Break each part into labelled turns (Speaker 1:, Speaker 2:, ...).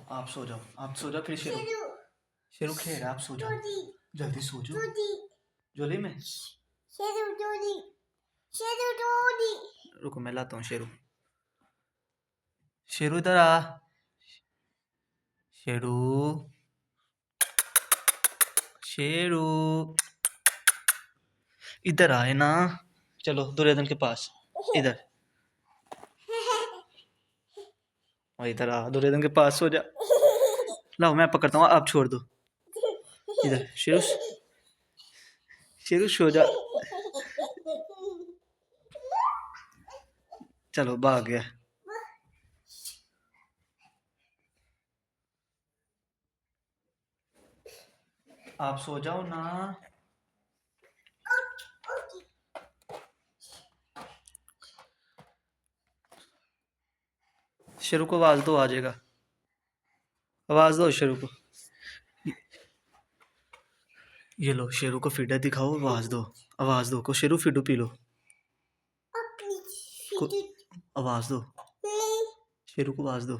Speaker 1: आप सो जाओ, आप सो जाओ, फिर शेरू शेरू खेल रहा है, आप सो जाओ, जल्दी सो जाओ। जोली में रुको, मैं लाता हूँ शेरू। शेरू इधर आ, शेरू शेरू इधर आए ना, चलो दुर्योधन के पास, इधर और इधर आ, दुर्योधन के पास सो जा। लाओ मैं पकड़ता हूँ, आप छोड़ दो। इधर शेरू, शेरू सो जा। चलो भाग गया। आप सो जाओ ना। शेरू को आवाज दो, आ जाएगा। आवाज दो शेरू को। ये लो शेरू को फीडर दिखाओ, आवाज दो, आवाज दो को शेरू फीडू पी लो। को आवाज दो, शेरू को आवाज दो।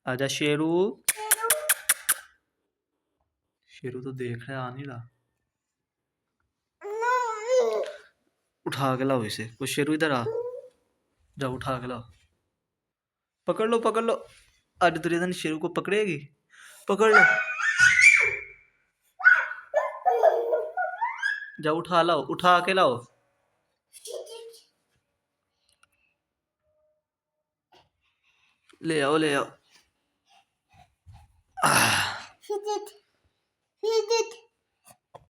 Speaker 1: आजा शेरू। शेरू तो देख रहा है, आ नहीं रहा। उठा के लाओ इसे, वो शेरू इधर आ, जाओ उठा के लाओ। पकड़ लो पकड़ लो, आज दुर्योधन शेरू को पकड़ेगी, पकड़ लो। जाओ उठा लाओ, उठा के लाओ। ले आओ ले आओ।